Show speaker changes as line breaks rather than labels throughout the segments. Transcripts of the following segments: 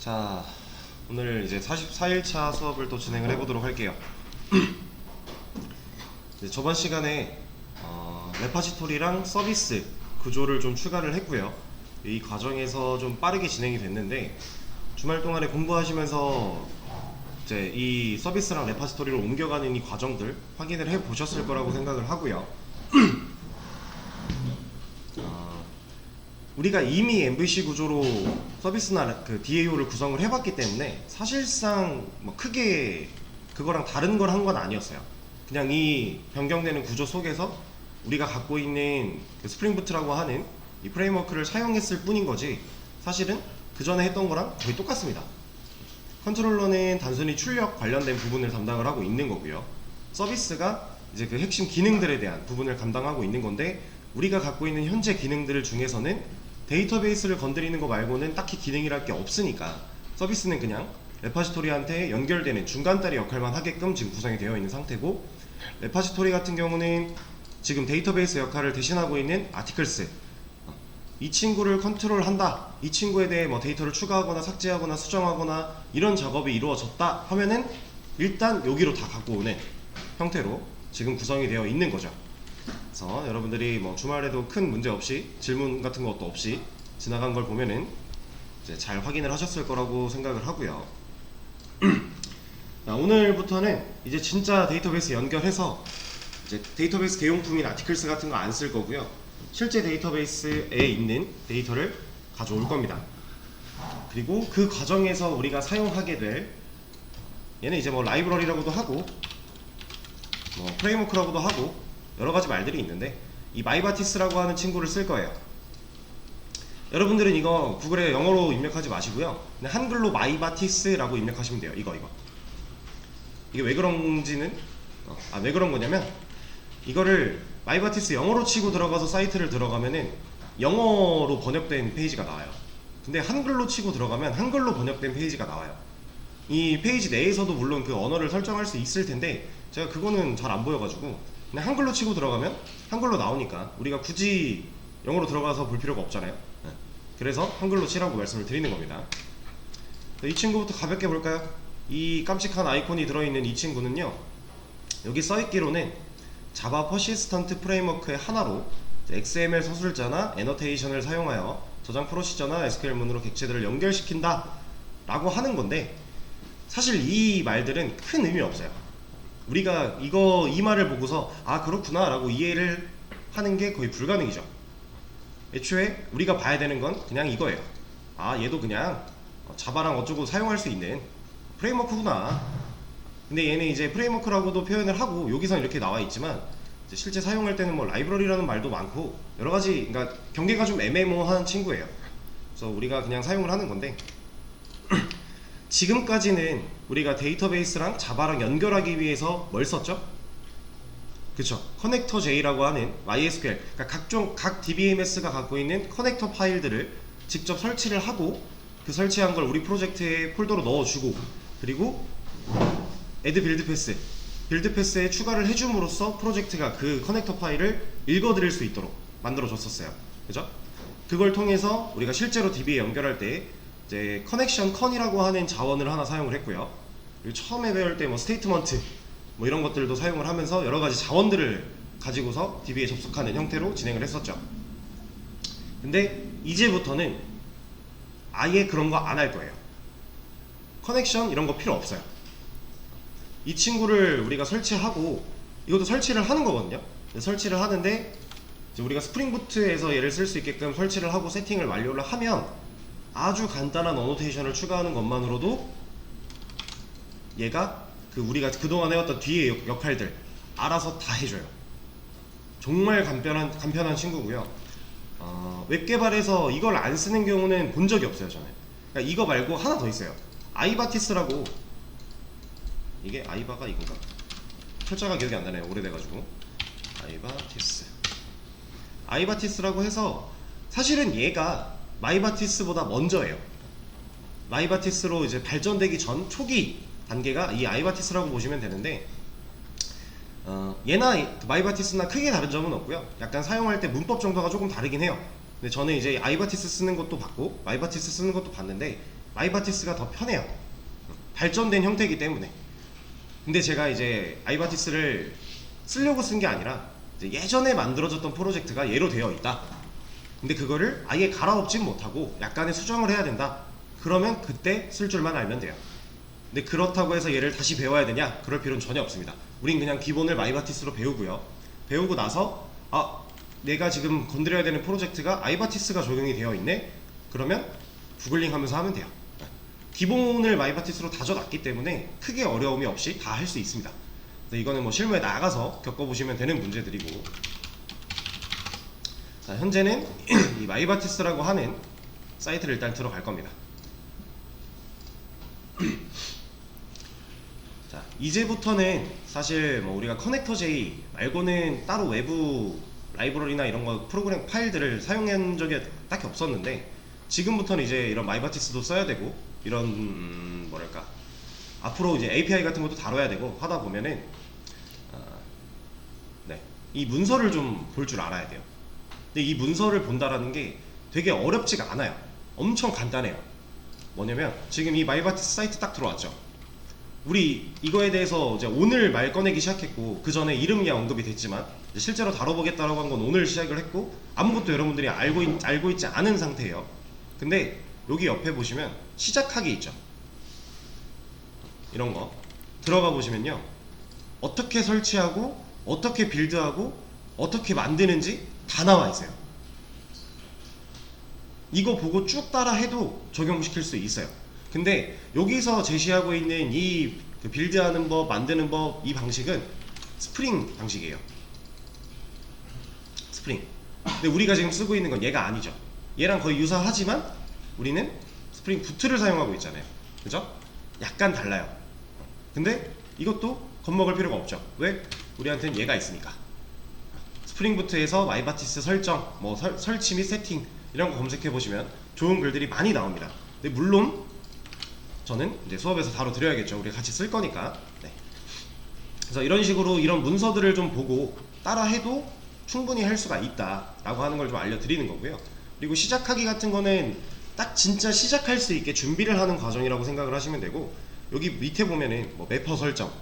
자, 오늘 이제 44일차 수업을 또 진행을 해보도록 할게요. 이제 저번 시간에 레파지토리랑 서비스 구조를 좀 추가를 했고요. 이 과정에서 좀 빠르게 진행이 됐는데 주말 동안에 공부하시면서 이제 이 서비스랑 레파지토리로 옮겨가는 이 과정들 확인을 해보셨을 거라고 생각을 하고요. 우리가 이미 MVC 구조로 서비스나 그 DAO를 구성을 해봤기 때문에 사실상 뭐 크게 그거랑 다른 걸 한 건 아니었어요. 그냥 이 변경되는 구조 속에서 우리가 갖고 있는 그 스프링부트라고 하는 이 프레임워크를 사용했을 뿐인 거지 사실은 그 전에 했던 거랑 거의 똑같습니다. 컨트롤러는 단순히 출력 관련된 부분을 담당을 하고 있는 거고요. 서비스가 이제 그 핵심 기능들에 대한 부분을 감당하고 있는 건데 우리가 갖고 있는 현재 기능들 중에서는 데이터베이스를 건드리는 거 말고는 딱히 기능이랄 게 없으니까 서비스는 그냥 레파지토리한테 연결되는 중간다리 역할만 하게끔 지금 구성이 되어 있는 상태고, 레파지토리 같은 경우는 지금 데이터베이스 역할을 대신하고 있는 아티클스, 이 친구를 컨트롤한다, 이 친구에 대해 뭐 데이터를 추가하거나 삭제하거나 수정하거나 이런 작업이 이루어졌다 하면은 일단 여기로 다 갖고 오는 형태로 지금 구성이 되어 있는 거죠. 그래서 여러분들이 뭐 주말에도 큰 문제 없이 질문 같은 것도 없이 지나간 걸 보면은 이제 잘 확인을 하셨을 거라고 생각을 하고요. 오늘부터는 이제 진짜 데이터베이스 연결해서 이제 데이터베이스 대용품인 아티클스 같은 거 안 쓸 거고요. 실제 데이터베이스에 있는 데이터를 가져올 겁니다. 그리고 그 과정에서 우리가 사용하게 될 얘는 이제 뭐 라이브러리라고도 하고 뭐 프레임워크라고도 하고 여러 가지 말들이 있는데 이 마이바티스라고 하는 친구를 쓸 거예요. 여러분들은 이거 구글에 영어로 입력하지 마시고요. 그냥 한글로 마이바티스라고 입력하시면 돼요. 이게 왜 그런지는 왜 그런 거냐면 이거를 마이바티스 영어로 치고 들어가서 사이트를 들어가면은 영어로 번역된 페이지가 나와요. 근데 한글로 치고 들어가면 한글로 번역된 페이지가 나와요. 이 페이지 내에서도 물론 그 언어를 설정할 수 있을 텐데 제가 그거는 잘 안 보여가지고 그냥 한글로 치고 들어가면 한글로 나오니까 우리가 굳이 영어로 들어가서 볼 필요가 없잖아요. 그래서 한글로 치라고 말씀을 드리는 겁니다. 이 친구부터 가볍게 볼까요? 이 깜찍한 아이콘이 들어있는 이 친구는요, 여기 써있기로는 자바 퍼시스턴트 프레임워크의 하나로 XML 서술자나 애너테이션을 사용하여 저장 프로시저나 SQL 문으로 객체들을 연결시킨다 라고 하는 건데 사실 이 말들은 큰 의미 없어요. 우리가 이 말을 보고서 그렇구나 라고 이해를 하는 게 거의 불가능이죠. 애초에 우리가 봐야 되는 건 그냥 이거예요. 얘도 그냥 자바랑 어쩌고 사용할 수 있는 프레임워크구나. 근데 얘는 이제 프레임워크라고도 표현을 하고 여기서 이렇게 나와 있지만 이제 실제 사용할 때는 뭐 라이브러리라는 말도 많고 여러 가지, 그러니까 경계가 좀 애매모호한 친구예요. 그래서 우리가 그냥 사용을 하는 건데 지금까지는 우리가 데이터베이스랑 자바랑 연결하기 위해서 뭘 썼죠? 그쵸, 커넥터 J라고 하는 MySQL, 그러니까 각 DBMS가 갖고 있는 커넥터 파일들을 직접 설치를 하고 그 설치한 걸 우리 프로젝트에 폴더로 넣어주고 그리고 add 빌드 패스에 추가를 해줌으로써 프로젝트가 그 커넥터 파일을 읽어드릴 수 있도록 만들어줬었어요. 그죠? 그걸 통해서 우리가 실제로 DB에 연결할 때 이제 커넥션 컨이라고 하는 자원을 하나 사용을 했고요. 그리고 처음에 배울 때 뭐 스테이트먼트 뭐 이런 것들도 사용을 하면서 여러 가지 자원들을 가지고서 DB에 접속하는 형태로 진행을 했었죠. 근데 이제부터는 아예 그런 거 안 할 거예요. 커넥션 이런 거 필요 없어요. 이 친구를 우리가 설치하고 이것도 설치를 하는 거거든요. 설치를 하는데 이제 우리가 스프링부트에서 얘를 쓸 수 있게끔 설치를 하고 세팅을 완료를 하면 아주 간단한 어노테이션을 추가하는 것만으로도 얘가 우리가 그동안 해왔던 뒤에 역할들 알아서 다 해줘요. 정말 간편한 친구고요. 웹 개발에서 이걸 안 쓰는 경우는 본 적이 없어요, 저는. 그러니까 이거 말고 하나 더 있어요. 아이바티스라고, 이게 아이바가 이건가? 철자가 기억이 안 나네요. 오래돼가지고. 아이바티스라고 해서 사실은 얘가 마이바티스보다 먼저예요. 마이바티스로 이제 발전되기 전 초기 단계가 이 아이바티스라고 보시면 되는데 얘나 마이바티스나 크게 다른 점은 없고요. 약간 사용할 때 문법 정도가 조금 다르긴 해요. 근데 저는 이제 아이바티스 쓰는 것도 봤고 마이바티스 쓰는 것도 봤는데 아이바티스가 더 편해요. 발전된 형태이기 때문에. 근데 제가 이제 아이바티스를 쓰려고 쓴 게 아니라 이제 예전에 만들어졌던 프로젝트가 예로 되어 있다. 근데 그거를 아예 갈아엎진 못하고 약간의 수정을 해야 된다. 그러면 그때 쓸 줄만 알면 돼요. 근데 그렇다고 해서 얘를 다시 배워야 되냐? 그럴 필요는 전혀 없습니다. 우린 그냥 기본을 마이바티스로 배우고요. 배우고 나서 내가 지금 건드려야 되는 프로젝트가 아이바티스가 적용이 되어 있네? 그러면 구글링 하면서 하면 돼요. 기본을 마이바티스로 다져놨기 때문에 크게 어려움이 없이 다 할 수 있습니다. 이거는 뭐 실무에 나가서 겪어보시면 되는 문제들이고, 자, 현재는 이 마이바티스라고 하는 사이트를 일단 들어갈 겁니다. 자, 이제부터는 사실 뭐 우리가 커넥터.j 말고는 따로 외부 라이브러리나 이런 거 프로그램 파일들을 사용한 적이 딱히 없었는데, 지금부터는 이제 이런 마이바티스도 써야 되고, 이런 뭐랄까 앞으로 이제 API 같은 것도 다뤄야 되고 하다 보면은 이 문서를 좀 볼 줄 알아야 돼요. 근데 이 문서를 본다라는 게 되게 어렵지가 않아요. 엄청 간단해요. 뭐냐면 지금 이 마이바티스 사이트 딱 들어왔죠. 우리 이거에 대해서 이제 오늘 말 꺼내기 시작했고, 그 전에 이름이 언급이 됐지만 이제 실제로 다뤄보겠다라고 한 건 오늘 시작을 했고, 아무것도 여러분들이 알고 있지 않은 상태예요. 근데 여기 옆에 보시면 시작하기 있죠. 이런 거 들어가 보시면요, 어떻게 설치하고 어떻게 빌드하고 어떻게 만드는지 다 나와 있어요. 이거 보고 쭉 따라 해도 적용시킬 수 있어요. 근데 여기서 제시하고 있는 이 빌드하는 법, 만드는 법, 이 방식은 스프링 방식이에요. 스프링. 근데 우리가 지금 쓰고 있는 건 얘가 아니죠. 얘랑 거의 유사하지만 우리는 스프링 부트를 사용하고 있잖아요. 그죠? 약간 달라요. 근데 이것도 겁먹을 필요가 없죠. 왜? 우리한테는 얘가 있으니까. 스프링 부트에서 마이바티스 설정, 뭐 설치 및 세팅 이런 거 검색해 보시면 좋은 글들이 많이 나옵니다. 근데 물론 저는 이제 수업에서 다뤄드려야겠죠. 우리 같이 쓸 거니까. 네. 그래서 이런 식으로 이런 문서들을 좀 보고 따라 해도 충분히 할 수가 있다라고 하는 걸 좀 알려드리는 거고요. 그리고 시작하기 같은 거는 딱 진짜 시작할 수 있게 준비를 하는 과정이라고 생각을 하시면 되고, 여기 밑에 보면은 뭐 매퍼 설정,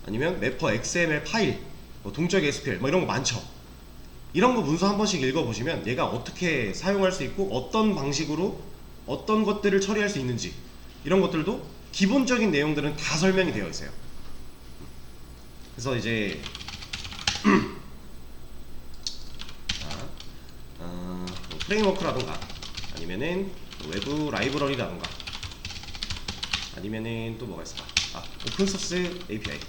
아니면 매퍼 XML 파일, 뭐 동적 SQL 뭐 이런 거 많죠. 이런 거 문서 한 번씩 읽어보시면 얘가 어떻게 사용할 수 있고 어떤 방식으로 어떤 것들을 처리할 수 있는지, 이런 것들도 기본적인 내용들은 다 설명이 되어 있어요. 그래서 이제 뭐 프레임워크라던가 아니면은 외부 라이브러리라던가 아니면은 또 뭐가 있을까? 오픈소스 API,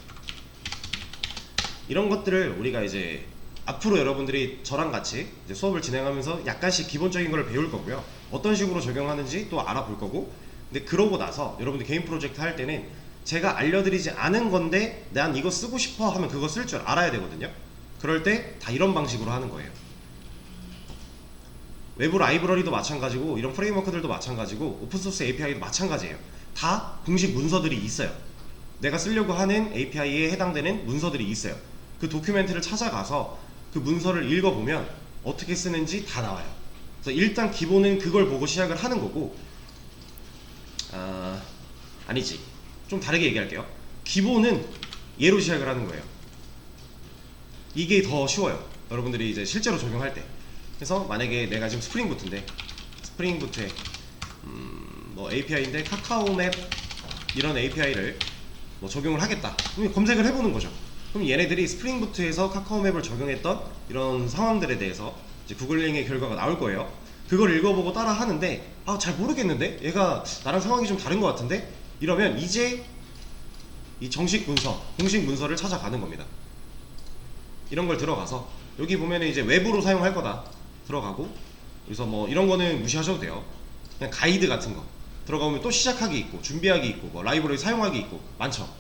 이런 것들을 우리가 이제 앞으로 여러분들이 저랑 같이 이제 수업을 진행하면서 약간씩 기본적인 걸 배울 거고요. 어떤 식으로 적용하는지 또 알아볼 거고. 근데 그러고 나서 여러분들 개인 프로젝트 할 때는 제가 알려드리지 않은 건데 난 이거 쓰고 싶어 하면 그거 쓸 줄 알아야 되거든요. 그럴 때 다 이런 방식으로 하는 거예요. 외부 라이브러리도 마찬가지고 이런 프레임워크들도 마찬가지고 오픈소스 API도 마찬가지예요. 다 공식 문서들이 있어요. 내가 쓰려고 하는 API에 해당되는 문서들이 있어요. 그 도큐멘트를 찾아가서 그 문서를 읽어보면 어떻게 쓰는지 다 나와요. 그래서 일단 기본은 그걸 보고 시작을 하는 거고, 아니지, 좀 다르게 얘기할게요. 기본은 얘로 시작을 하는 거예요. 이게 더 쉬워요. 여러분들이 이제 실제로 적용할 때. 그래서 만약에 내가 지금 스프링 부트인데, 스프링 부트에 뭐 API인데 카카오맵 이런 API를 뭐 적용을 하겠다. 그럼 검색을 해보는 거죠. 그럼 얘네들이 스프링 부트에서 카카오맵을 적용했던 이런 상황들에 대해서 이제 구글링의 결과가 나올 거예요. 그걸 읽어보고 따라 하는데 잘 모르겠는데? 얘가 나랑 상황이 좀 다른 것 같은데? 이러면 이제 이 정식 문서, 공식 문서를 찾아가는 겁니다. 이런 걸 들어가서 여기 보면은 이제 외부로 사용할 거다 들어가고, 그래서 뭐 이런 거는 무시하셔도 돼요. 그냥 가이드 같은 거 들어가보면 또 시작하기 있고 준비하기 있고 뭐 라이브러리 사용하기 있고 많죠.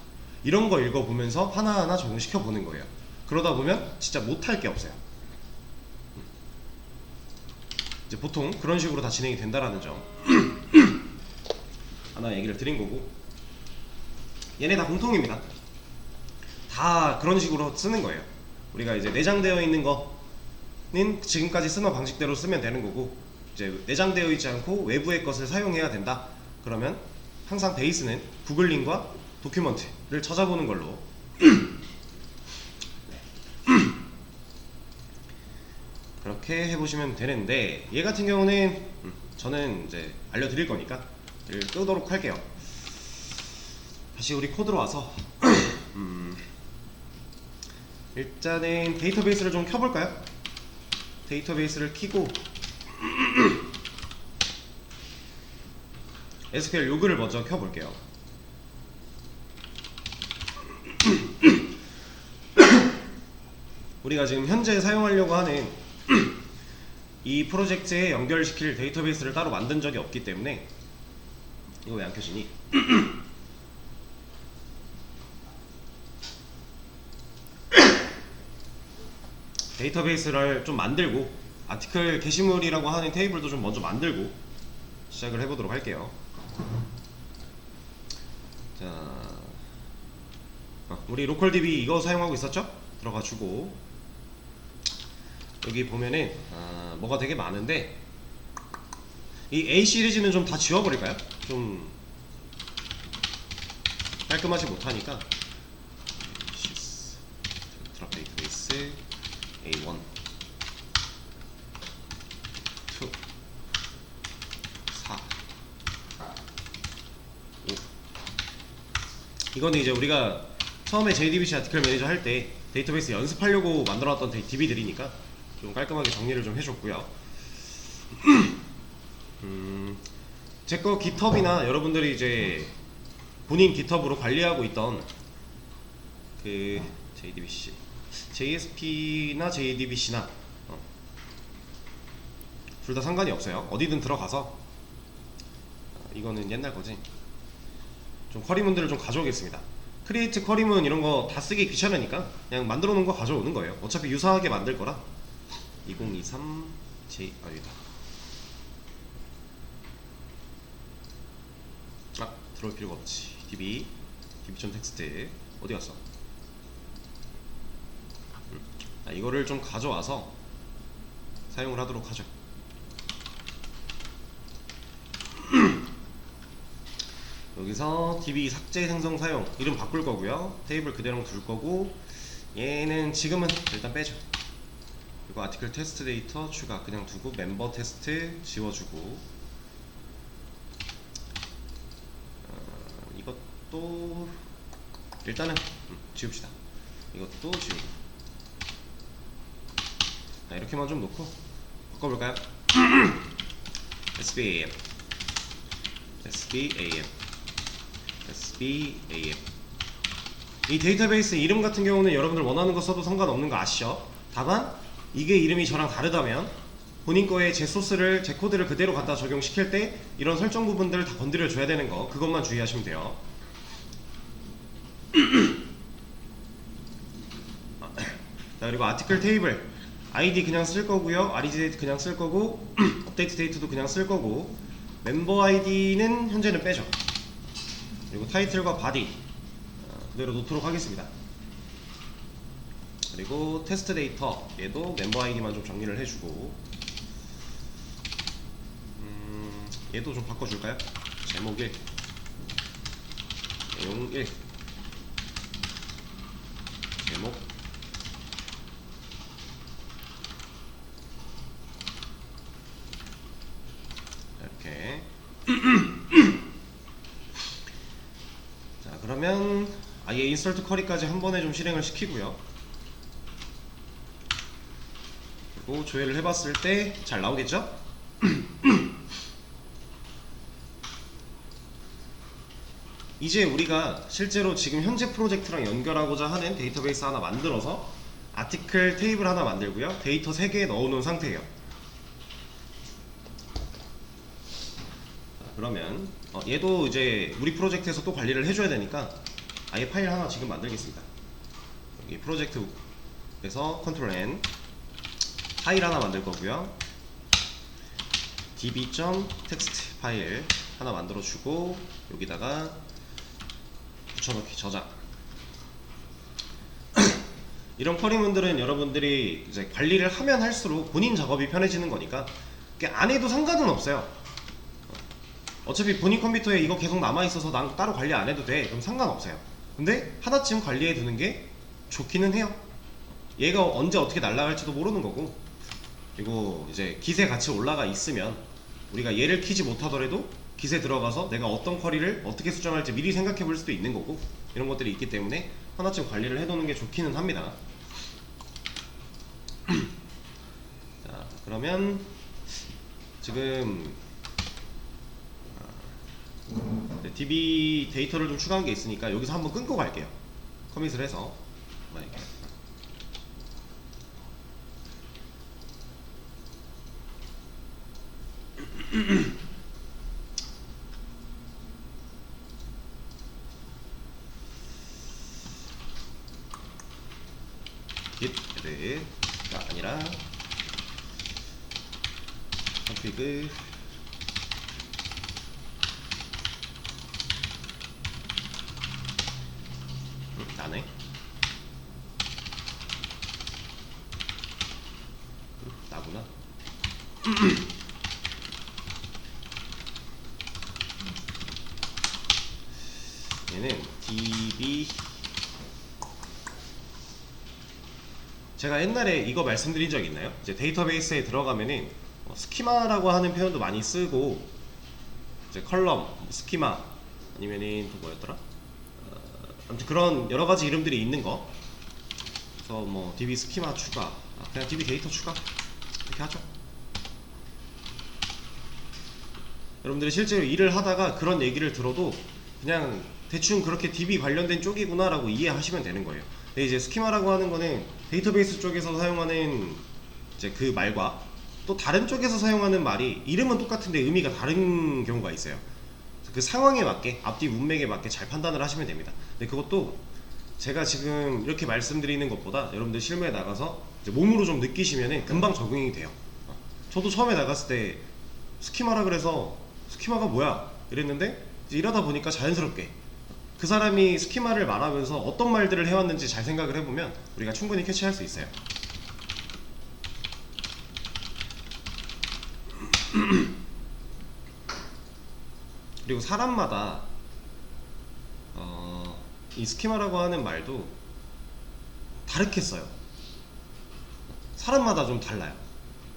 이런 거 읽어보면서 하나하나 적용시켜 보는 거예요. 그러다 보면 진짜 못할 게 없어요. 이제 보통 그런 식으로 다 진행이 된다라는 점 하나 얘기를 드린 거고, 얘네 다 공통입니다. 다 그런 식으로 쓰는 거예요. 우리가 이제 내장되어 있는 거는 지금까지 쓰는 방식대로 쓰면 되는 거고, 이제 내장되어 있지 않고 외부의 것을 사용해야 된다 그러면 항상 베이스는 구글링과 도큐먼트를 찾아보는 걸로 그렇게 해보시면 되는데, 얘 같은 경우는 저는 이제 알려드릴 거니까 얘를 끄도록 할게요. 다시 우리 코드로 와서 일단은 데이터베이스를 좀 켜볼까요? 데이터베이스를 켜고 SQL 로그를 먼저 켜볼게요. 우리가 지금 현재 사용하려고 하는 이 프로젝트에 연결시킬 데이터베이스를 따로 만든 적이 없기 때문에. 이거 왜 안 켜지니? 데이터베이스를 좀 만들고 아티클 게시물이라고 하는 테이블도 좀 먼저 만들고 시작을 해보도록 할게요. 자, 우리 로컬DB 이거 사용하고 있었죠? 들어가주고 여기 보면은 뭐가 되게 많은데, 이 A 시리즈는 좀 다 지워버릴까요? 좀 깔끔하지 못하니까. 드랍 데이터베이스 A1 2 4 5. 이거는 이제 우리가 처음에 JDBC 아티클 매니저 할 때 데이터베이스 연습하려고 만들어놨던 DB들이니까 좀 깔끔하게 정리를 좀 해줬고요. 제 거 GitHub이나 여러분들이 이제 본인 GitHub으로 관리하고 있던 그 JDBC, JSP나 JDBC나 둘 다 상관이 없어요. 어디든 들어가서 이거는 옛날 거지. 좀 쿼리문들을 좀 가져오겠습니다. 크리에이트 쿼리문 이런 거 다 쓰기 귀찮으니까 그냥 만들어 놓은 거 가져오는 거예요. 어차피 유사하게 만들 거라. 2023 J 여기다. 들어올 필요가 없지. db.txt 어디 갔어? 이거를 좀 가져와서 사용을 하도록 하죠. 여기서 db 삭제 생성 사용 이름 바꿀 거고요. 테이블 그대로 둘 거고, 얘는 지금은 일단 빼죠. 그리고 아티클 테스트 데이터 추가 그냥 두고, 멤버 테스트 지워주고, 이것도 일단은 지웁시다. 이것도 지우고. 이렇게만 좀 놓고 바꿔볼까요? SBAM 이 데이터베이스 이름 같은 경우는 여러분들 원하는 거 써도 상관없는 거 아시죠? 다만 이게 이름이 저랑 다르다면 본인 거에 제 소스를, 제 코드를 그대로 갖다 적용시킬 때 이런 설정 부분들을 다 건드려 줘야 되는 거, 그것만 주의하시면 돼요. 자, 그리고 아티클 테이블 ID 그냥 쓸 거고요. REG 데이트 그냥 쓸 거고, 업데이트 데이트도 그냥 쓸 거고, 멤버 ID는 현재는 빼죠. 그리고 타이틀과 바디 그대로 놓도록 하겠습니다. 그리고 테스트 데이터 얘도 멤버 아이디만 좀 정리를 해주고, 얘도 좀 바꿔줄까요? 제목 1 내용 1 제목 이렇게. 자, 그러면 아예 인서트 쿼리까지 한 번에 좀 실행을 시키고요. 그리고 조회를 해봤을 때 잘 나오겠죠? 이제 우리가 실제로 지금 현재 프로젝트랑 연결하고자 하는 데이터베이스 하나 만들어서 아티클 테이블 하나 만들고요. 데이터 3개 넣어놓은 상태예요. 그러면 얘도 이제 우리 프로젝트에서 또 관리를 해줘야 되니까 아예 파일 하나 지금 만들겠습니다. 여기 프로젝트에서 컨트롤 N 파일 하나 만들 거고요. db.txt 파일 하나 만들어 주고, 여기다가 붙여넣기 저장. 이런 쿼리문들은 여러분들이 이제 관리를 하면 할수록 본인 작업이 편해지는 거니까 안 해도 상관은 없어요. 어차피 본인 컴퓨터에 이거 계속 남아있어서 난 따로 관리 안 해도 돼. 그럼 상관없어요. 근데 하나쯤 관리해 두는 게 좋기는 해요. 얘가 언제 어떻게 날아갈지도 모르는 거고, 그리고 이제 기세 같이 올라가 있으면 우리가 얘를 키지 못하더라도 기세 들어가서 내가 어떤 쿼리를 어떻게 수정할지 미리 생각해 볼 수도 있는 거고, 이런 것들이 있기 때문에 하나쯤 관리를 해두는 게 좋기는 합니다. 자, 그러면 지금 DB 데이터를 좀 추가한 게 있으니까 여기서 한번 끊고 갈게요. 커밋을 해서 만약에 git가 아니라 config 나네. 나구나. 얘는 db, 제가 옛날에 이거 말씀드린 적 있나요? 이제 데이터베이스에 들어가면은 스키마라고 하는 표현도 많이 쓰고, 이제 컬럼, 스키마, 아니면은 또 뭐였더라? 아무튼 그런 여러 가지 이름들이 있는 거. 그래서 뭐 db 스키마 추가, 그냥 db 데이터 추가 이렇게 하죠. 여러분들이 실제로 일을 하다가 그런 얘기를 들어도 그냥 대충 그렇게 DB 관련된 쪽이구나 라고 이해하시면 되는 거예요. 근데 이제 스키마라고 하는 거는 데이터베이스 쪽에서 사용하는 이제 그 말과 또 다른 쪽에서 사용하는 말이 이름은 똑같은데 의미가 다른 경우가 있어요. 그 상황에 맞게, 앞뒤 문맥에 맞게 잘 판단을 하시면 됩니다. 근데 그것도 제가 지금 이렇게 말씀드리는 것보다 여러분들 실무에 나가서 이제 몸으로 좀 느끼시면 금방 적응이 돼요. 저도 처음에 나갔을 때 스키마라 그래서 스키마가 뭐야 이랬는데, 이제 일하다 보니까 자연스럽게 그 사람이 스키마를 말하면서 어떤 말들을 해왔는지 잘 생각을 해보면 우리가 충분히 캐치할 수 있어요. 그리고 사람마다 이 스키마라고 하는 말도 다르게 써요. 사람마다 좀 달라요.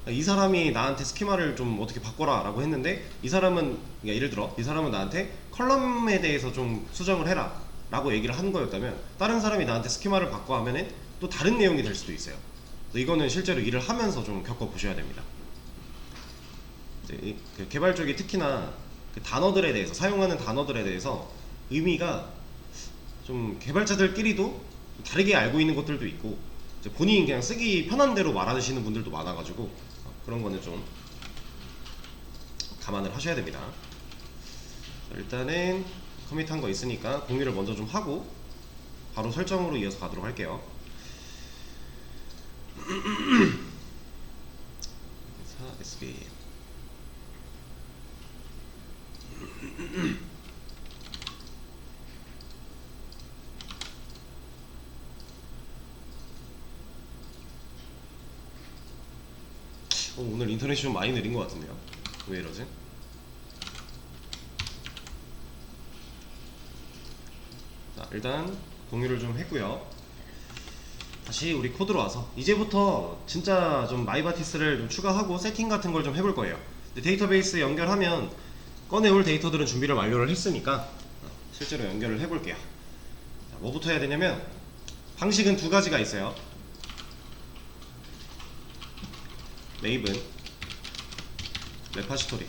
이 사람이 나한테 스키마를 좀 어떻게 바꿔라 라고 했는데, 이 사람은, 그러니까 예를 들어 이 사람은 나한테 컬럼에 대해서 좀 수정을 해라 라고 얘기를 한 거였다면, 다른 사람이 나한테 스키마를 바꿔 하면은 또 다른 내용이 될 수도 있어요. 이거는 실제로 일을 하면서 좀 겪어보셔야 됩니다. 이제 그 개발 쪽이 특히나 그 단어들에 대해서, 사용하는 단어들에 대해서 의미가 좀 개발자들끼리도 다르게 알고 있는 것들도 있고, 본인이 그냥 쓰기 편한 대로 말하시는 분들도 많아가지고 그런 거는 좀 감안을 하셔야 됩니다. 일단은 커밋한 거 있으니까 공유를 먼저 좀 하고 바로 설정으로 이어서 가도록 할게요. SB 오늘 인터넷이 좀 많이 느린 것 같은데요. 왜 이러지? 자, 일단 공유를 좀 했고요. 다시 우리 코드로 와서 이제부터 진짜 좀 마이바티스를 좀 추가하고 세팅 같은 걸 좀 해볼 거예요. 데이터베이스 연결하면 꺼내올 데이터들은 준비를 완료를 했으니까 실제로 연결을 해볼게요. 자, 뭐부터 해야 되냐면 방식은 두 가지가 있어요. 메이븐 레파지토리,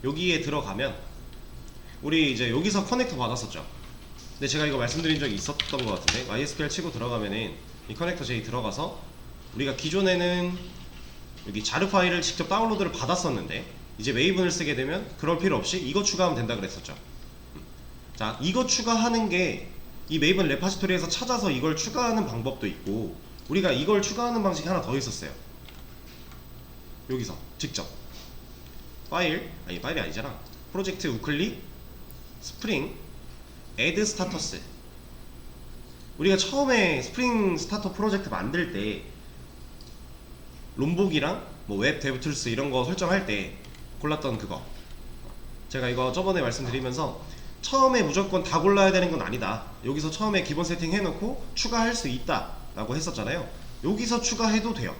여기에 들어가면 우리 이제 여기서 커넥터 받았었죠. 근데 제가 이거 말씀드린 적이 있었던 것 같은데, MySQL 치고 들어가면은 이 커넥터 J 들어가서 우리가 기존에는 여기 자르 파일을 직접 다운로드를 받았었는데, 이제 메이븐을 쓰게 되면 그럴 필요 없이 이거 추가하면 된다 그랬었죠. 자, 이거 추가하는 게 이 메이븐 레파지토리에서 찾아서 이걸 추가하는 방법도 있고, 우리가 이걸 추가하는 방식이 하나 더 있었어요. 여기서 직접 파일이 아니잖아. 프로젝트 우클리 스프링 애드 스타터스. 우리가 처음에 스프링 스타터 프로젝트 만들 때 롬복이랑 뭐 웹 데브툴스 이런 거 설정할 때 골랐던 그거, 제가 이거 저번에 말씀드리면서 처음에 무조건 다 골라야 되는 건 아니다. 여기서 처음에 기본 세팅 해놓고 추가할 수 있다 라고 했었잖아요. 여기서 추가해도 돼요.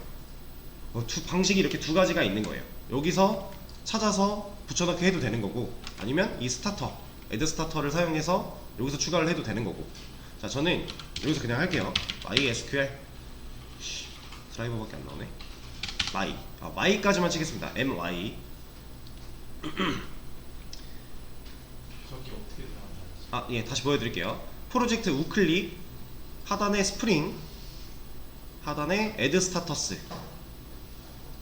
방식이 이렇게 두 가지가 있는 거예요. 여기서 찾아서 붙여넣기 해도 되는 거고, 아니면 이 스타터, 애드 스타터를 사용해서 여기서 추가를 해도 되는 거고. 자, 저는 여기서 그냥 할게요. MySQL 드라이버밖에 안 나오네. my까지만 치겠습니다. my.
저기 어떻게 나오나요?
예, 다시 보여드릴게요. 프로젝트 우클릭, 하단에 스프링, 하단에 애드 스타터스.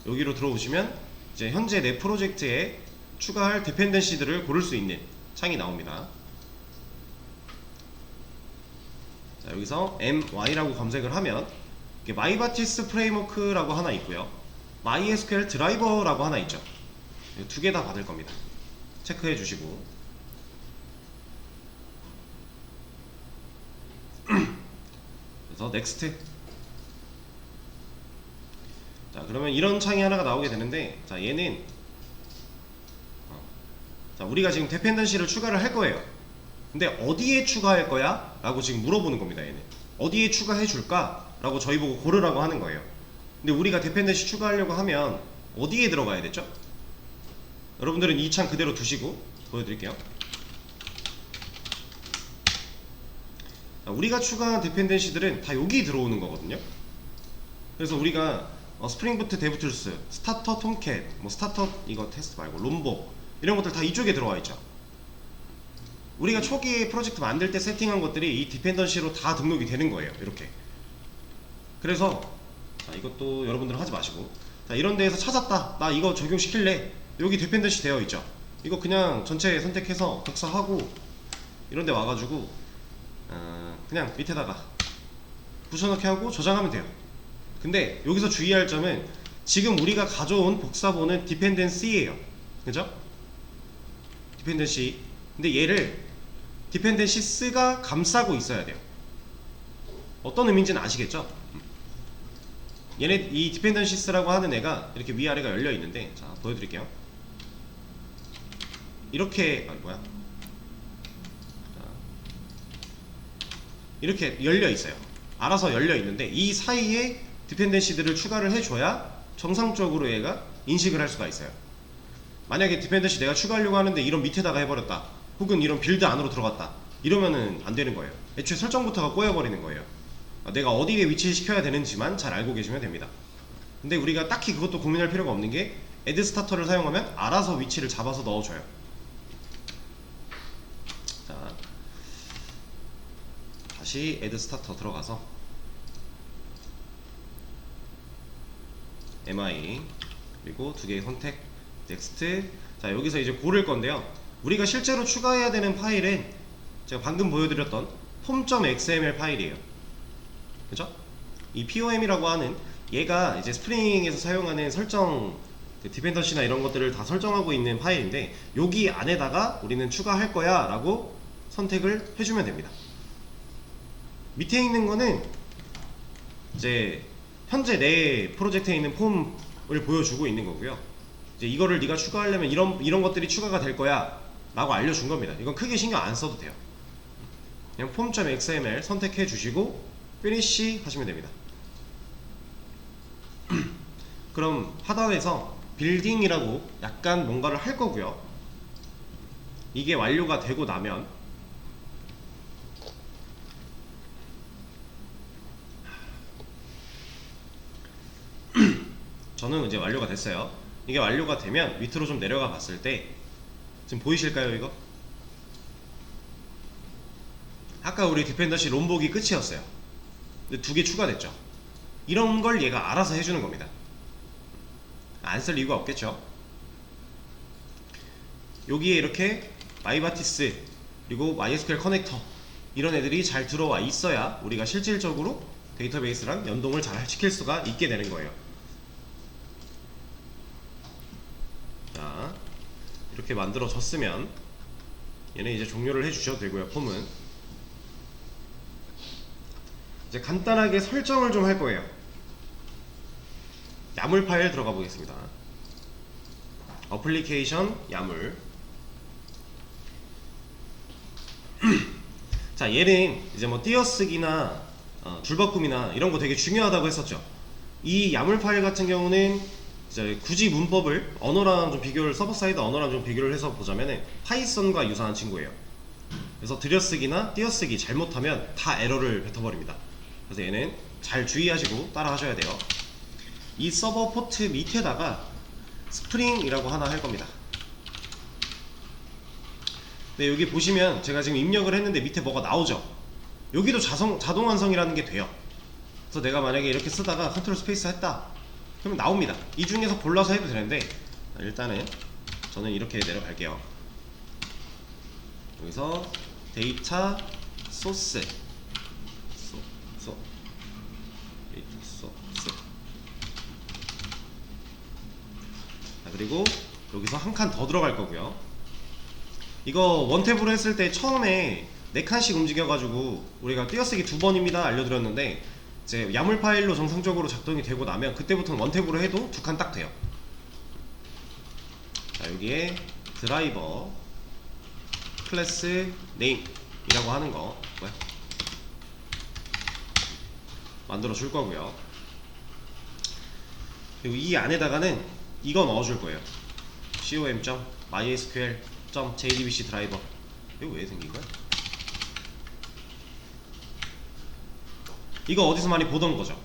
여기로 들어오시면 이제 현재 내 프로젝트에 추가할 디펜던시들을 고를 수 있는 창이 나옵니다. 자, 여기서 my라고 검색을 하면 마이바티스 프레임워크라고 하나 있고요, MySQL 드라이버라고 하나 있죠. 두 개 다 받을 겁니다. 체크해 주시고 그래서 넥스트. 자, 그러면 이런 창이 하나가 나오게 되는데, 자, 얘는 자, 우리가 지금 디펜던시를 추가를 할 거예요. 근데 어디에 추가할 거야? 라고 지금 물어보는 겁니다. 얘는 어디에 추가해 줄까? 라고 저희 보고 고르라고 하는 거예요. 근데 우리가 디펜던시 추가하려고 하면 어디에 들어가야 되죠? 여러분들은 이 창 그대로 두시고 보여드릴게요. 자, 우리가 추가한 디펜던시들은 다 여기 들어오는 거거든요. 그래서 우리가 스프링부트 데브툴스, 스타터 톰캣, 뭐 스타터 이거 테스트 말고 롬보 이런 것들 다 이쪽에 들어와 있죠. 우리가 초기에 프로젝트 만들 때 세팅한 것들이 이 디펜던시로 다 등록이 되는 거예요. 이렇게. 그래서 자, 이것도 여러분들은 하지 마시고, 자, 이런 데에서 찾았다, 나 이거 적용시킬래, 여기 디펜던시 되어 있죠. 이거 그냥 전체 선택해서 복사하고 이런 데 와가지고 그냥 밑에다가 붙여넣기 하고 저장하면 돼요. 근데 여기서 주의할 점은 지금 우리가 가져온 복사본은 디펜던시예요. 그죠? 디펜던시. 근데 얘를 디펜던시스가 감싸고 있어야 돼요. 어떤 의미인지는 아시겠죠? 얘네 이 디펜던시스라고 하는 애가 이렇게 위아래가 열려 있는데, 자, 보여드릴게요. 이렇게 이렇게 열려 있어요. 알아서 열려 있는데 이 사이에 디펜던시들을 추가를 해줘야 정상적으로 얘가 인식을 할 수가 있어요. 만약에 디펜던시 내가 추가하려고 하는데 이런 밑에다가 해버렸다, 혹은 이런 빌드 안으로 들어갔다, 이러면은 안 되는 거예요. 애초에 설정부터가 꼬여버리는 거예요. 내가 어디에 위치시켜야 되는지만 잘 알고 계시면 됩니다. 근데 우리가 딱히 그것도 고민할 필요가 없는 게 애드 스타터를 사용하면 알아서 위치를 잡아서 넣어줘요. 자, 다시 애드 스타터 들어가서 mi 그리고 두 개의 선택, 넥스트. 자, 여기서 이제 고를 건데요, 우리가 실제로 추가해야 되는 파일은 제가 방금 보여드렸던 pom.xml 파일이에요. 그죠? 이 pom이라고 하는 얘가 이제 스프링에서 사용하는 설정, 디펜던시나 이런 것들을 다 설정하고 있는 파일인데, 여기 안에다가 우리는 추가할 거야 라고 선택을 해주면 됩니다. 밑에 있는 거는 이제 현재 내 프로젝트에 있는 폼을 보여주고 있는 거고요. 이제 이거를 네가 추가하려면 이런 것들이 추가가 될 거야 라고 알려준 겁니다. 이건 크게 신경 안 써도 돼요. 그냥 pom.xml 선택해 주시고 finish 하시면 됩니다. 그럼 하단에서 빌딩이라고 약간 뭔가를 할 거고요. 이게 완료가 되고 나면 저는 이제 완료가 됐어요. 이게 완료가 되면 밑으로 좀 내려가 봤을 때 지금 보이실까요? 이거? 아까 우리 디펜던시 롬복이 끝이었어요. 근데 두 개 추가됐죠. 이런 걸 얘가 알아서 해주는 겁니다. 안 쓸 이유가 없겠죠. 여기에 이렇게 마이바티스 그리고 MySQL 커넥터 이런 애들이 잘 들어와 있어야 우리가 실질적으로 데이터베이스랑 연동을 잘 시킬 수가 있게 되는 거예요. 자, 이렇게 만들어졌으면 얘는 이제 종료를 해주셔도 되고요. 폼은 이제 간단하게 설정을 좀 할 거예요. 야물 파일 들어가 보겠습니다. 어플리케이션 야물. 자, 얘는 이제 뭐 띄어쓰기나 줄바꿈이나 이런 거 되게 중요하다고 했었죠. 이 야물 파일 같은 경우는 이제 굳이 문법을 언어랑 좀 비교를, 서버 사이드 언어랑 좀 비교를 해서 보자면은 파이썬과 유사한 친구예요. 그래서 들여쓰기나 띄어쓰기 잘못하면 다 에러를 뱉어버립니다. 그래서 얘는 잘 주의하시고 따라 하셔야 돼요. 이 서버 포트 밑에다가 스프링이라고 하나 할 겁니다. 네, 여기 보시면 제가 지금 입력을 했는데 밑에 뭐가 나오죠. 여기도 자동 완성이라는 게 돼요. 그래서 내가 만약에 이렇게 쓰다가 컨트롤 스페이스 했다 그러면 나옵니다. 이 중에서 골라서 해도 되는데 일단은 저는 이렇게 내려갈게요. 여기서 데이터 소스 데이터 소스. 자, 그리고 여기서 한 칸 더 들어갈 거고요. 이거 원탭으로 했을 때 처음에 4칸씩 움직여가지고 우리가 띄어쓰기 2번입니다 알려드렸는데, 이제 야물 파일로 정상적으로 작동이 되고 나면 그때부터는 원탭으로 해도 2칸 딱 돼요. 자, 여기에 드라이버 클래스 네임이라고 하는 거 만들어 줄 거고요. 그리고 이 안에다가는 이거 넣어 줄 거예요. com.mysql.jdbc 드라이버. 이거 왜 생긴 거야? 이거 어디서 많이 보던 거죠?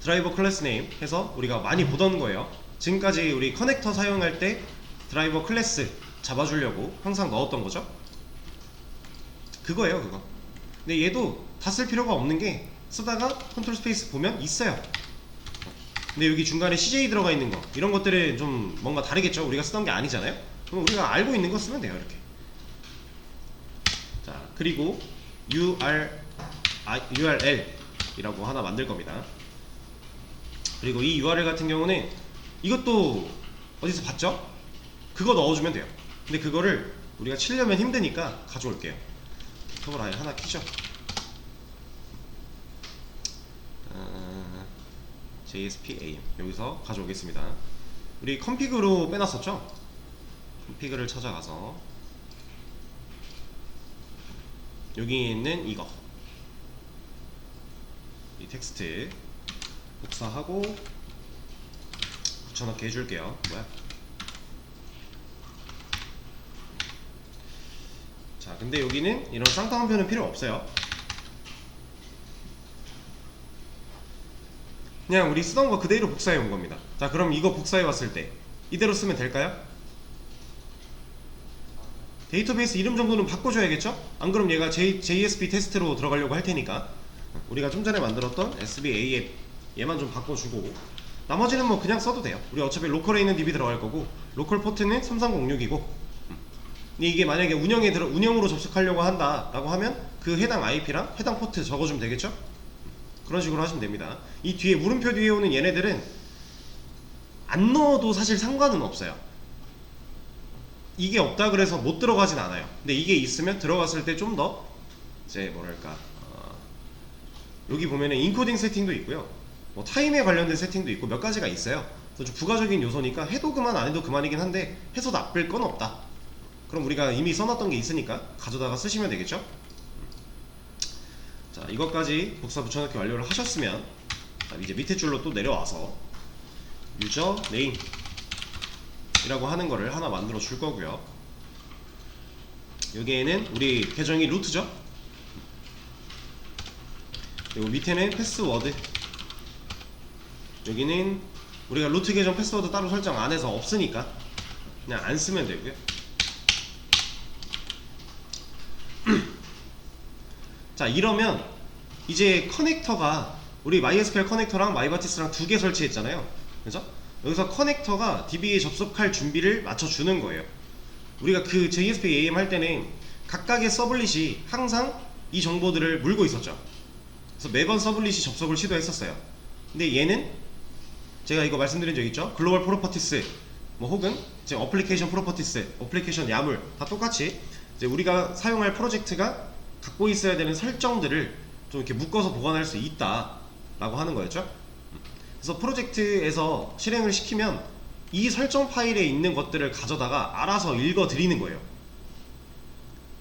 드라이버 클래스 네임 해서 우리가 많이 보던 거예요. 지금까지 우리 커넥터 사용할 때 드라이버 클래스 잡아주려고 항상 넣었던 거죠. 그거예요, 그거. 근데 얘도 다 쓸 필요가 없는 게, 쓰다가 컨트롤 스페이스 보면 있어요. 근데 여기 중간에 CJ 들어가 있는 거, 이런 것들은 좀 뭔가 다르겠죠. 우리가 쓰던 게 아니잖아요. 그럼 우리가 알고 있는 거 쓰면 돼요, 이렇게. 자, 그리고 URL 이라고 하나 만들 겁니다. 그리고 이 URL 같은 경우는 이것도 어디서 봤죠? 그거 넣어주면 돼요. 근데 그거를 우리가 치려면 힘드니까 가져올게요. 톱을 아예 하나 키죠. JSPAM 여기서 가져오겠습니다. 우리 컨피그로 빼놨었죠? 컨피그를 찾아가서 여기 있는 이거, 이 텍스트 복사하고 붙여넣기 해줄게요. 뭐야? 자, 근데 여기는 이런 쌍따옴 표는 필요 없어요. 그냥 우리 쓰던 거 그대로 복사해 온 겁니다. 자, 그럼 이거 복사해 왔을 때 이대로 쓰면 될까요? 데이터베이스 이름 정도는 바꿔줘야겠죠? 안 그럼 얘가 JSP 테스트로 들어가려고 할 테니까 우리가 좀 전에 만들었던 SBAM 얘만 좀 바꿔주고, 나머지는 뭐 그냥 써도 돼요. 우리 어차피 로컬에 있는 DB 들어갈 거고, 로컬 포트는 3306이고, 근데 이게 만약에 운영으로 접속하려고 한다 라고 하면 그 해당 IP랑 해당 포트 적어주면 되겠죠? 그런 식으로 하시면 됩니다. 이 뒤에 물음표 뒤에 오는 얘네들은 안 넣어도 사실 상관은 없어요. 이게 없다 그래서 못 들어가진 않아요. 근데 이게 있으면 들어갔을 때 좀 더 이제 뭐랄까, 여기 보면은 인코딩 세팅도 있고요, 뭐 타임에 관련된 세팅도 있고 몇 가지가 있어요. 그래서 좀 부가적인 요소니까 해도 그만 안 해도 그만이긴 한데, 해서 나쁠 건 없다. 그럼 우리가 이미 써놨던 게 있으니까 가져다가 쓰시면 되겠죠? 자, 이것까지 복사 붙여넣기 완료를 하셨으면, 자, 이제 밑에 줄로 또 내려와서 유저 네임 이라고 하는 거를 하나 만들어 줄 거고요. 여기에는 우리 계정이 루트죠. 그리고 밑에는 패스워드. 여기는 우리가 루트 계정 패스워드 따로 설정 안 해서 없으니까 그냥 안 쓰면 되고요. 자, 이러면 이제 커넥터가, 우리 MySQL 커넥터랑 마이바티스랑 2개 설치했잖아요. 그죠? 여기서 커넥터가 DB에 접속할 준비를 맞춰주는 거예요. 우리가 그 JSPAM 할 때는 각각의 서블릿이 항상 이 정보들을 물고 있었죠. 그래서 매번 서블릿이 접속을 시도했었어요. 근데 얘는 제가 이거 말씀드린 적 있죠? 글로벌 프로퍼티스 뭐 혹은 이제 어플리케이션 프로퍼티스, 어플리케이션 야물 다 똑같이 이제 우리가 사용할 프로젝트가 갖고 있어야 되는 설정들을 좀 이렇게 묶어서 보관할 수 있다 라고 하는 거였죠. 그래서 프로젝트에서 실행을 시키면 이 설정 파일에 있는 것들을 가져다가 알아서 읽어 드리는 거예요.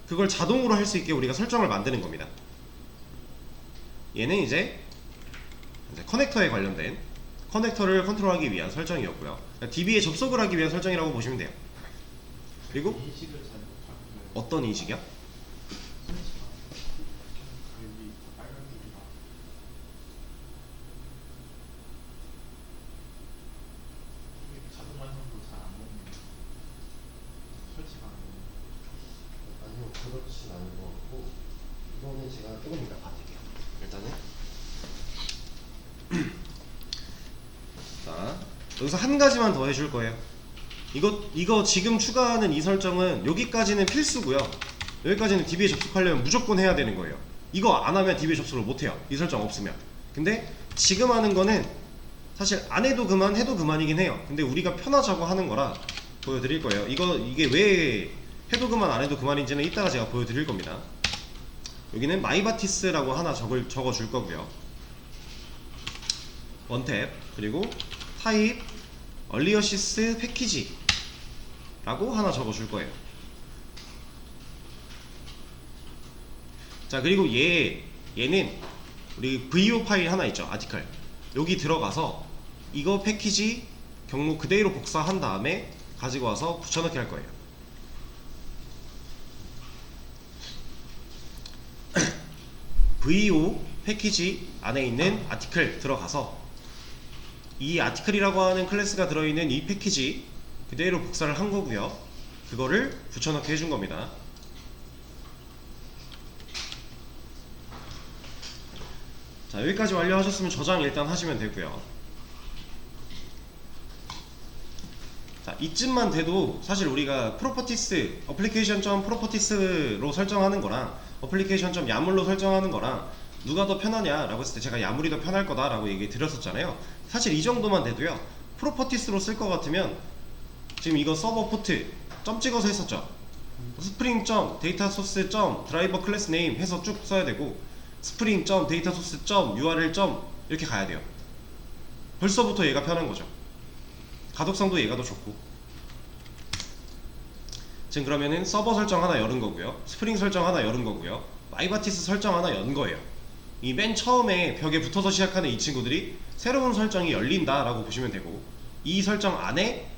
그걸 자동으로 할 수 있게 우리가 설정을 만드는 겁니다. 얘는 이제 커넥터에 관련된 커넥터를 컨트롤하기 위한 설정이었고요. 그러니까 DB에 접속을 하기 위한 설정이라고 보시면 돼요. 그리고
인식을 잘 못하면
어떤 인식이요?
설치가 여기 빨간색이랑 이게 자동 완성도 잘 안 먹는 설치가 안 되는
아니요, 그렇진 않은 것 같고 이거는 제가 조금 이따 봐드릴게요. 일단은 자, 여기서 한 가지만 더 해줄 거예요. 이거 지금 추가하는 이 설정은 여기까지는 필수고요. 여기까지는 DB에 접속하려면 무조건 해야 되는 거예요. 이거 안 하면 DB에 접속을 못 해요. 이 설정 없으면. 근데 지금 하는 거는 사실 안 해도 그만, 해도 그만이긴 해요. 근데 우리가 편하자고 하는 거라 보여드릴 거예요. 이게 왜 해도 그만, 안 해도 그만인지는 이따가 제가 보여드릴 겁니다. 여기는 마이바티스라고 하나 적어줄 거고요. 원탭, 그리고 타입 얼리어시스 패키지 라고 하나 적어줄 거예요. 자, 그리고 얘는 우리 VO 파일 하나 있죠, 아티클. 여기 들어가서 이거 패키지 경로 그대로 복사한 다음에 가지고 와서 붙여넣기 할 거예요. VO 패키지 안에 있는 아티클 들어가서 이 아티클이라고 하는 클래스가 들어있는 이 패키지 그대로 복사를 한 거고요. 그거를 붙여넣기 해준 겁니다. 자, 여기까지 완료하셨으면 저장 일단 하시면 되고요. 자, 이쯤만 돼도 사실 우리가 프로퍼티스 application.properties로 설정하는 거랑 application.yaml로 설정하는 거랑 누가 더 편하냐라고 했을 때 제가 야물이 더 편할 거다라고 얘기 드렸었잖아요. 사실 이 정도만 돼도요. 프로퍼티스로 쓸 것 같으면 지금 이거 서버 포트 점 찍어서 했었죠. 스프링 점 데이터 소스 점 드라이버 클래스 네임 해서 쭉 써야 되고 스프링 점 데이터 소스 점 URL 점 이렇게 가야 돼요. 벌써부터 얘가 편한 거죠. 가독성도 얘가 더 좋고. 지금 그러면은 서버 설정 하나 열은 거고요. 스프링 설정 하나 열은 거고요. 마이바티스 설정 하나 연 거예요. 이 맨 처음에 벽에 붙어서 시작하는 이 친구들이 새로운 설정이 열린다 라고 보시면 되고, 이 설정 안에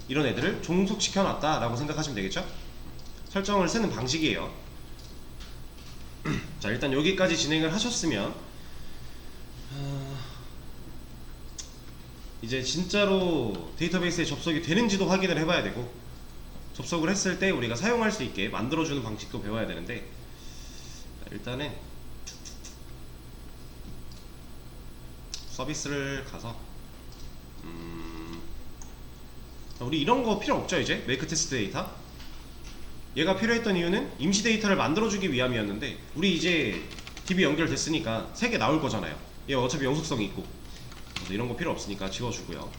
이런 애들을 종속시켜 놨다 라고 생각하시면 되겠죠. 설정을 쓰는 방식이에요. 자, 일단 여기까지 진행을 하셨으면 이제 진짜로 데이터베이스에 접속이 되는지도 확인을 해봐야 되고, 접속을 했을 때 우리가 사용할 수 있게 만들어주는 방식도 배워야 되는데, 일단은 서비스를 가서 우리 이런 거 필요 없죠. 이제 메이크 테스트 데이터 얘가 필요했던 이유는 임시 데이터를 만들어주기 위함이었는데, 우리 이제 DB 연결됐으니까 3개 나올 거잖아요. 얘 어차피 영속성이 있고, 그래서 이런 거 필요 없으니까 지워주고요.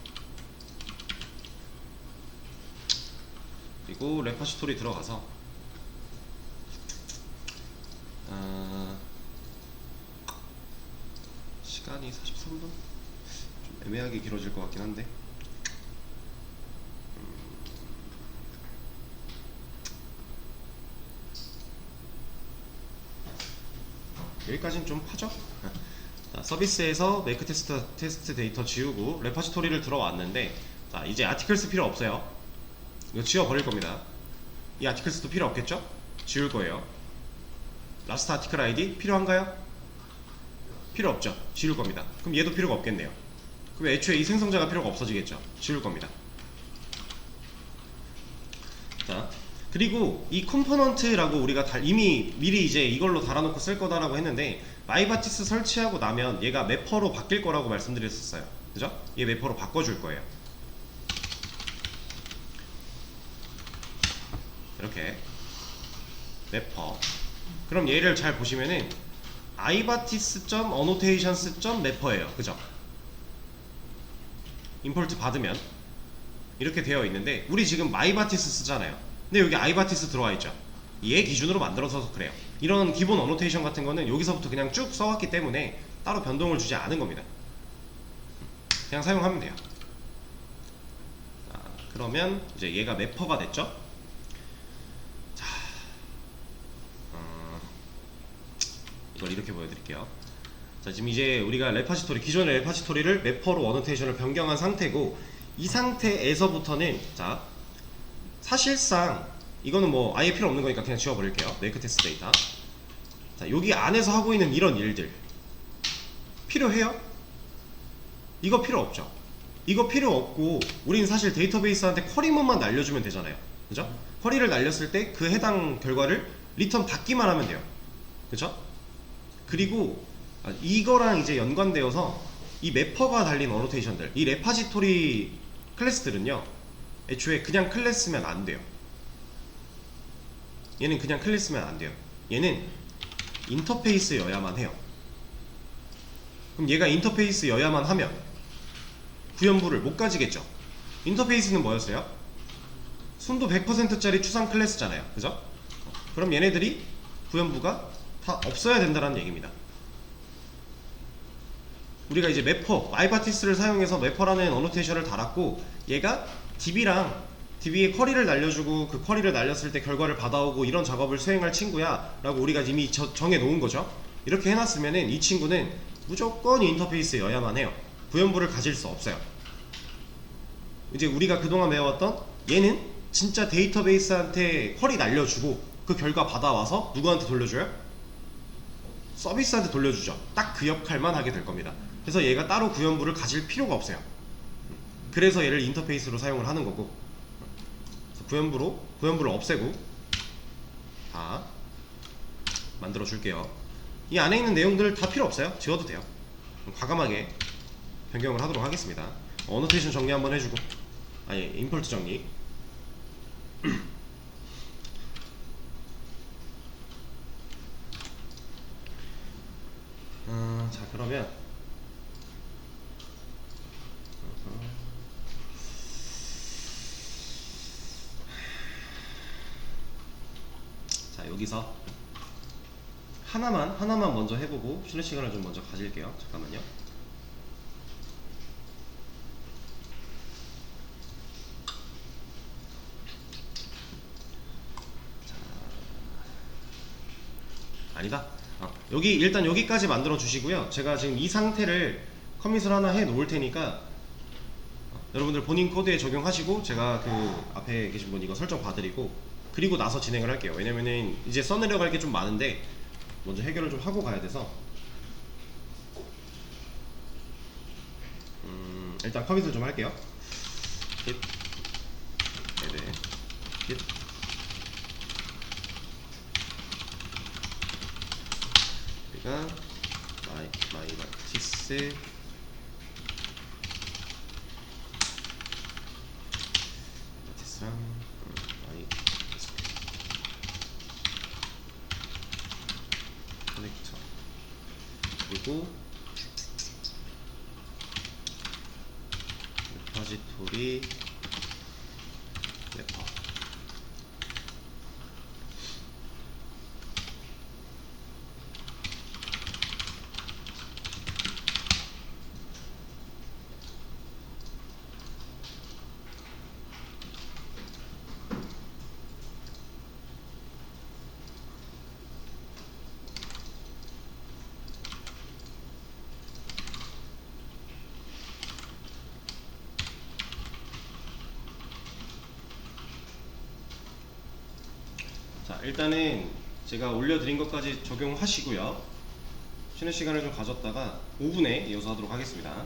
그리고 레파시토리 들어가서 시간이 43분? 좀 애매하게 길어질 것 같긴 한데, 여기까지는 좀 하죠. 자, 서비스에서 메이크 테스트 데이터 지우고 레파지토리를 들어왔는데, 자, 이제 아티클스 필요 없어요. 이거 지워 버릴 겁니다. 이 아티클스도 필요 없겠죠? 지울 거예요. 라스트 아티클 아이디 필요한가요? 필요 없죠. 지울 겁니다. 그럼 얘도 필요가 없겠네요. 그럼 애초에 이 생성자가 필요가 없어지겠죠. 지울 겁니다. 자, 그리고 이 컴포넌트라고 우리가 이미 미리 이제 이걸로 달아놓고 쓸 거다라고 했는데, 마이바티스 설치하고 나면 얘가 매퍼로 바뀔 거라고 말씀드렸었어요. 그죠? 얘 매퍼로 바꿔줄 거예요. 이렇게 매퍼. 그럼 얘를 잘 보시면은 ibatis.annotations.mapper예요. 그죠? 임포트 받으면 이렇게 되어 있는데, 우리 지금 마이바티스 쓰잖아요. 근데 여기 ibatis 들어와 있죠. 얘 기준으로 만들어서 그래요. 이런 기본 어노테이션 같은 거는 여기서부터 그냥 쭉 써왔기 때문에 따로 변동을 주지 않은 겁니다. 그냥 사용하면 돼요. 자, 그러면 이제 얘가 매퍼가 됐죠. 자, 이걸 이렇게 보여드릴게요. 자, 지금 이제 우리가 레파지토리, 기존의 레파지토리를 매퍼로 어노테이션을 변경한 상태고, 이 상태에서부터는 자, 사실상 이거는 뭐 아예 필요 없는 거니까 그냥 지워버릴게요. 메이크 테스트 데이터. 자, 여기 안에서 하고 있는 이런 일들 필요해요? 이거 필요 없죠. 이거 필요 없고 우리는 사실 데이터베이스한테 쿼리문만 날려주면 되잖아요. 그죠? 쿼리를 날렸을 때 그 해당 결과를 리턴 받기만 하면 돼요. 그죠? 그리고 이거랑 이제 연관되어서 이 매퍼가 달린 어노테이션들, 이 레파지토리 클래스들은요, 애초에 그냥 클래스면 안 돼요. 얘는 그냥 클래스면 안 돼요. 얘는 인터페이스여야만 해요. 그럼 얘가 인터페이스여야만 하면 구현부를 못 가지겠죠. 인터페이스는 뭐였어요? 순도 100%짜리 추상 클래스잖아요. 그죠? 그럼 얘네들이 구현부가 다 없어야 된다는 얘기입니다. 우리가 이제 매퍼, 마이바티스를 사용해서 매퍼라는 어노테이션을 달았고, 얘가 DB랑 DB에 쿼리를 날려주고 그 쿼리를 날렸을 때 결과를 받아오고 이런 작업을 수행할 친구야 라고 우리가 이미 정해 놓은 거죠. 이렇게 해놨으면은 이 친구는 무조건 인터페이스여야만 해요. 구현부를 가질 수 없어요. 이제 우리가 그동안 배워왔던 얘는 진짜 데이터베이스한테 쿼리 날려주고 그 결과 받아와서 누구한테 돌려줘요? 서비스한테 돌려주죠. 딱 그 역할만 하게 될 겁니다. 그래서 얘가 따로 구현부를 가질 필요가 없어요. 그래서 얘를 인터페이스로 사용을 하는 거고, 구현부를 없애고 다 만들어 줄게요. 이 안에 있는 내용들 다 필요 없어요. 지워도 돼요. 과감하게 변경을 하도록 하겠습니다. 어노테이션 정리 한번 해주고, 아니 임포트 정리. 자, 그러면 자, 여기서 하나만 먼저 해보고 쉬는 시간을 좀 먼저 가질게요. 잠깐만요. 아니다. 여기 일단 여기까지 만들어 주시고요. 제가 지금 이 상태를 커밋을 하나 해 놓을 테니까 여러분들 본인 코드에 적용하시고, 제가 그 앞에 계신 분 이거 설정 봐드리고 그리고 나서 진행을 할게요. 왜냐면은 이제 써내려갈 게 좀 많은데 먼저 해결을 좀 하고 가야 돼서 일단 커밋을 좀 할게요. 힛, 네네, 힛. 우리가 마이바티스 바티스랑 커넥터, 그리고 레파지토리 매퍼. 자, 일단은 제가 올려드린 것까지 적용하시고요. 쉬는 시간을 좀 가졌다가 5분에 이어서 하도록 하겠습니다.